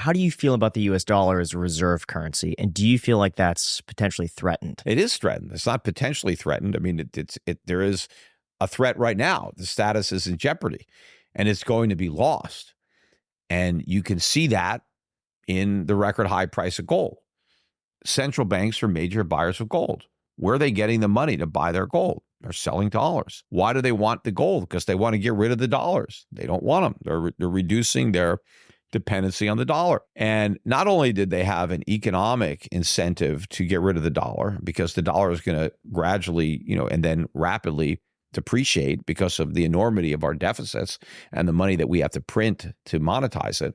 How do you feel about the US dollar as a reserve currency? And do you feel like that's potentially threatened? It is threatened. It's not potentially threatened. I mean, there is a threat right now. The status is in jeopardy and it's going to be lost. And you can see that in the record high price of gold. Central banks are major buyers of gold. Where are they getting the money to buy their gold? They're selling dollars. Why do they want the gold? Because they want to get rid of the dollars. They don't want them. They're reducing their dependency on the dollar. And not only did they have an economic incentive to get rid of the dollar, because the dollar is going to gradually, and then rapidly depreciate because of the enormity of our deficits and the money that we have to print to monetize it.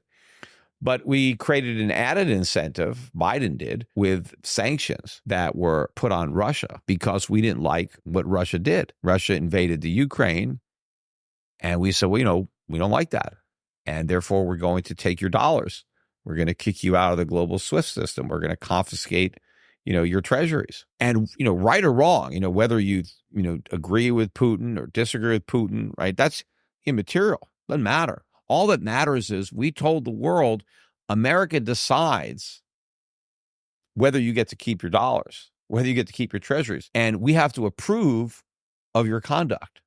But we created an added incentive, Biden did, with sanctions that were put on Russia because we didn't like what Russia did. Russia invaded the Ukraine, and we said, well, we don't like that. And therefore, we're going to take your dollars. We're going to kick you out of the global SWIFT system. We're going to confiscate, your treasuries. And, right or wrong, whether you agree with Putin or disagree with Putin, right? That's immaterial. Doesn't matter. All that matters is we told the world America decides whether you get to keep your dollars, whether you get to keep your treasuries, and we have to approve of your conduct.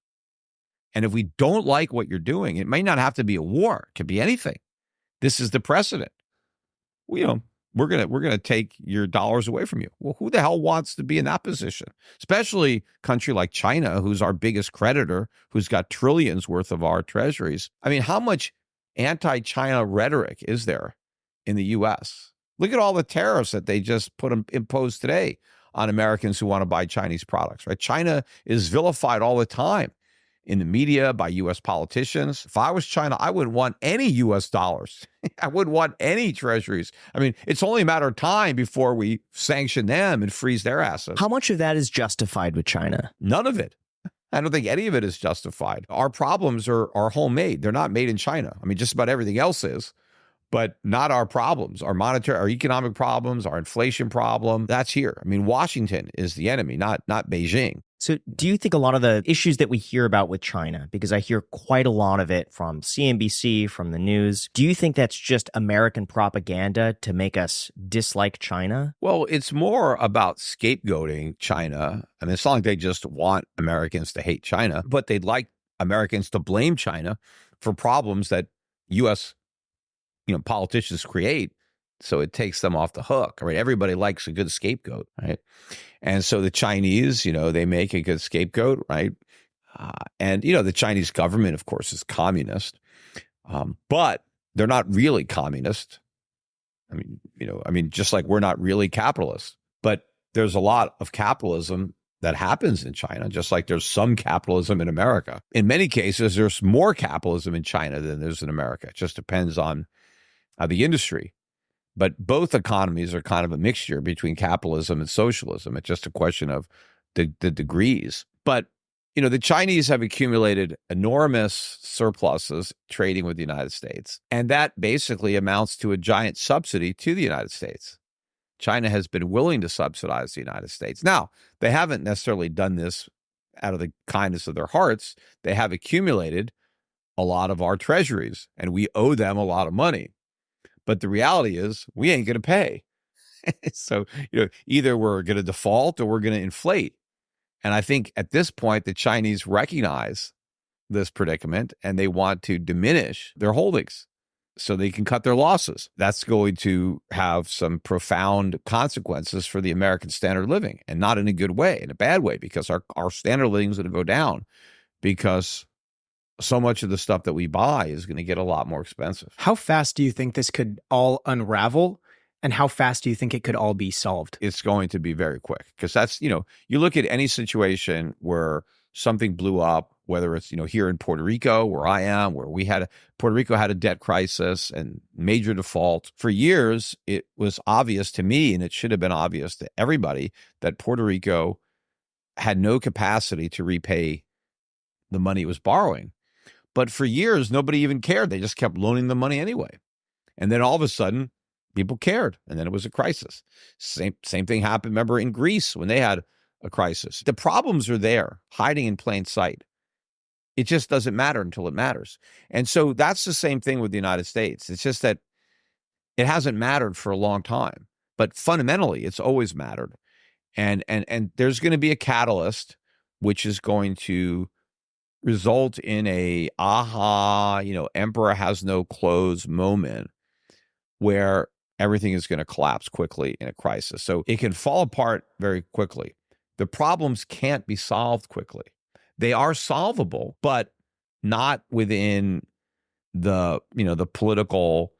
And if we don't like what you're doing, it may not have to be a war. It could be anything. This is the precedent. We're gonna take your dollars away from you. Well, who the hell wants to be in that position? Especially a country like China, who's our biggest creditor, who's got trillions worth of our treasuries. I mean, how much anti-China rhetoric is there in the U.S.? Look at all the tariffs that they just imposed today on Americans who want to buy Chinese products, right? China is vilified all the time in the media by U.S. politicians. If I was China, I wouldn't want any U.S. dollars. I wouldn't want any treasuries. I mean, it's only a matter of time before we sanction them and freeze their assets. How much of that is justified with China? None of it. I don't think any of it is justified. Our problems are homemade. They're not made in China. I mean, just about everything else is, but not our problems. Our economic problems, our inflation problem, that's here. I mean, Washington is the enemy, not Beijing. So do you think a lot of the issues that we hear about with China, because I hear quite a lot of it from CNBC, from the news, do you think that's just American propaganda to make us dislike China? Well, it's more about scapegoating China. I mean, it's not like they just want Americans to hate China, but they'd like Americans to blame China for problems that U.S. Politicians create. So it takes them off the hook, right? Everybody likes a good scapegoat, right? And so the Chinese, they make a good scapegoat, right? And the Chinese government, of course, is communist, but they're not really communist. I mean, just like we're not really capitalist, but there's a lot of capitalism that happens in China, just like there's some capitalism in America. In many cases, there's more capitalism in China than there's in America. It just depends on the industry. But both economies are kind of a mixture between capitalism and socialism. It's just a question of the degrees. But, the Chinese have accumulated enormous surpluses trading with the United States. And that basically amounts to a giant subsidy to the United States. China has been willing to subsidize the United States. Now, they haven't necessarily done this out of the kindness of their hearts. They have accumulated a lot of our treasuries, and we owe them a lot of money. But the reality is we ain't going to pay. So, either we're going to default or we're going to inflate. And I think at this point, the Chinese recognize this predicament and they want to diminish their holdings so they can cut their losses. That's going to have some profound consequences for the American standard of living, and not in a good way, in a bad way, because our standard of living is going to go down because so much of the stuff that we buy is going to get a lot more expensive. How fast do you think this could all unravel? And how fast do you think it could all be solved? It's going to be very quick, because that's, you look at any situation where something blew up, whether it's, here in Puerto Rico, where I am, where Puerto Rico had a debt crisis and major default. For years, it was obvious to me, and it should have been obvious to everybody, that Puerto Rico had no capacity to repay the money it was borrowing. But for years, nobody even cared. They just kept loaning the money anyway. And then all of a sudden, people cared. And then it was a crisis. Same thing happened, remember, in Greece when they had a crisis. The problems are there, hiding in plain sight. It just doesn't matter until it matters. And so that's the same thing with the United States. It's just that It hasn't mattered for a long time, but fundamentally, it's always mattered. And there's going to be a catalyst, which is going to result in a emperor has no clothes moment where everything is going to collapse quickly in a crisis. So it can fall apart very quickly. The problems can't be solved quickly. They are solvable, but not within the political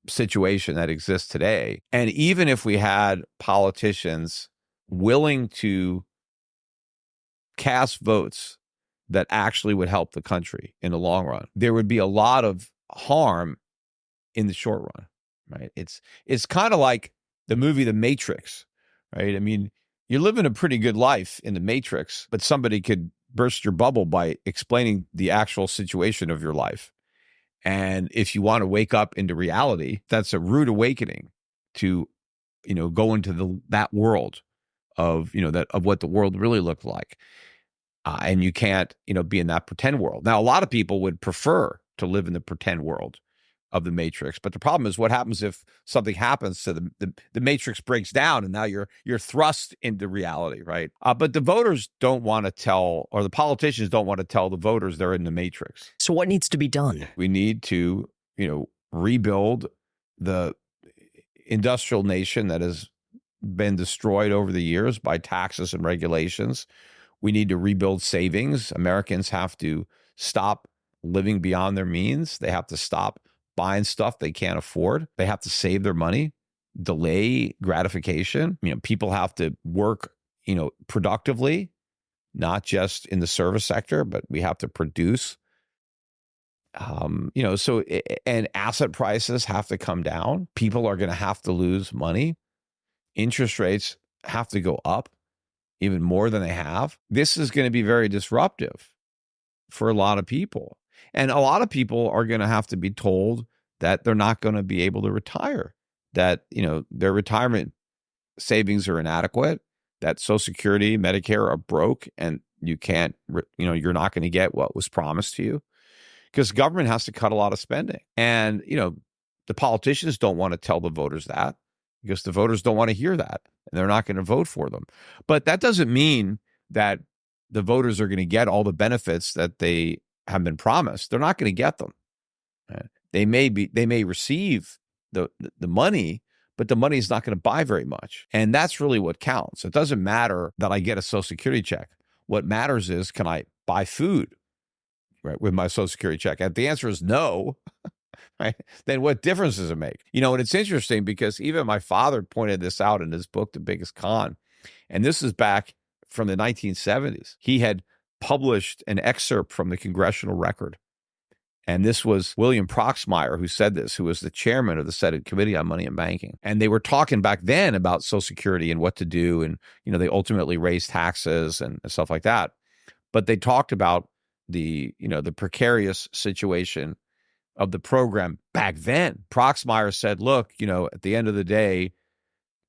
situation that exists today. And even if we had politicians willing to cast votes that actually would help the country in the long run, there would be a lot of harm in the short run, right? It's kind of like the movie The Matrix, right? I mean, you're living a pretty good life in The Matrix, but somebody could burst your bubble by explaining the actual situation of your life. And if you want to wake up into reality, that's a rude awakening to, go into that world of, of what the world really looked like. And you can't, be in that pretend world. Now, a lot of people would prefer to live in the pretend world of the Matrix. But the problem is, what happens if something happens to the Matrix breaks down and now you're thrust into reality, right? But the voters don't want to tell, or the politicians don't want to tell the voters they're in the Matrix. So what needs to be done? We need to, rebuild the industrial nation that has been destroyed over the years by taxes and regulations. We need to rebuild savings. Americans have to stop living beyond their means. They have to stop buying stuff they can't afford. They have to save their money, delay gratification. People have to work, productively, not just in the service sector, but we have to produce. And asset prices have to come down. People are going to have to lose money. Interest rates have to go up even more than they have. This is going to be very disruptive for a lot of people. And a lot of people are going to have to be told that they're not going to be able to retire, that, their retirement savings are inadequate, that Social Security, Medicare are broke, and you can't, you're not going to get what was promised to you because government has to cut a lot of spending. And, the politicians don't want to tell the voters that because the voters don't want to hear that and they're not going to vote for them. But that doesn't mean that the voters are going to get all the benefits that they have been promised. They're not going to get them. They may receive the money, but the money is not going to buy very much. And that's really what counts. It doesn't matter that I get a Social Security check. What matters is, can I buy food, right, with my Social Security check? And if the answer is no, right, then what difference does it make? And it's interesting because even my father pointed this out in his book, The Biggest Con. And this is back from the 1970s. He had published an excerpt from the Congressional Record. And this was William Proxmire who said this, who was the chairman of the Senate Committee on Money and Banking. And they were talking back then about Social Security and what to do. And, they ultimately raised taxes and stuff like that. But they talked about the precarious situation of the program back then. Proxmire said, look, at the end of the day,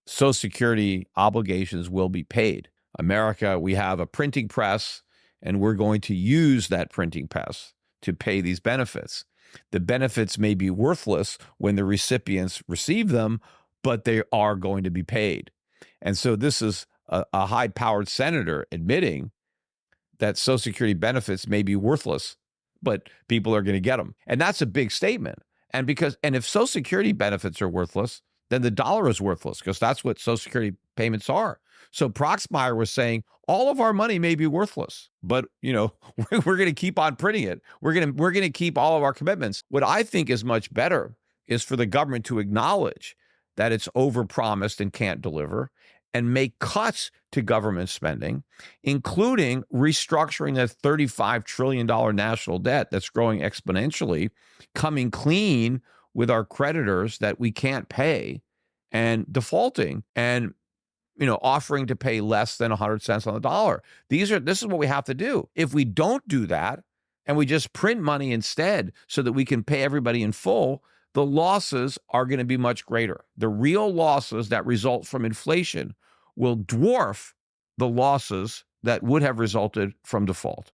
Social Security obligations will be paid. America, we have a printing press, and we're going to use that printing press to pay these benefits. The benefits may be worthless when the recipients receive them, but they are going to be paid. And so this is a high-powered senator admitting that Social Security benefits may be worthless, but people are going to get them. And that's a big statement. And if Social Security benefits are worthless, then the dollar is worthless because that's what Social Security payments are. So Proxmire was saying all of our money may be worthless, but we're going to keep on printing it. We're going to keep all of our commitments. What I think is much better is for the government to acknowledge that it's overpromised and can't deliver, and make cuts to government spending, including restructuring that $35 trillion national debt that's growing exponentially, coming clean with our creditors that we can't pay, and defaulting, and offering to pay less than 100 cents on the dollar. This is what we have to do. If we don't do that and we just print money instead so that we can pay everybody in full, the losses are going to be much greater. The real losses that result from inflation will dwarf the losses that would have resulted from default.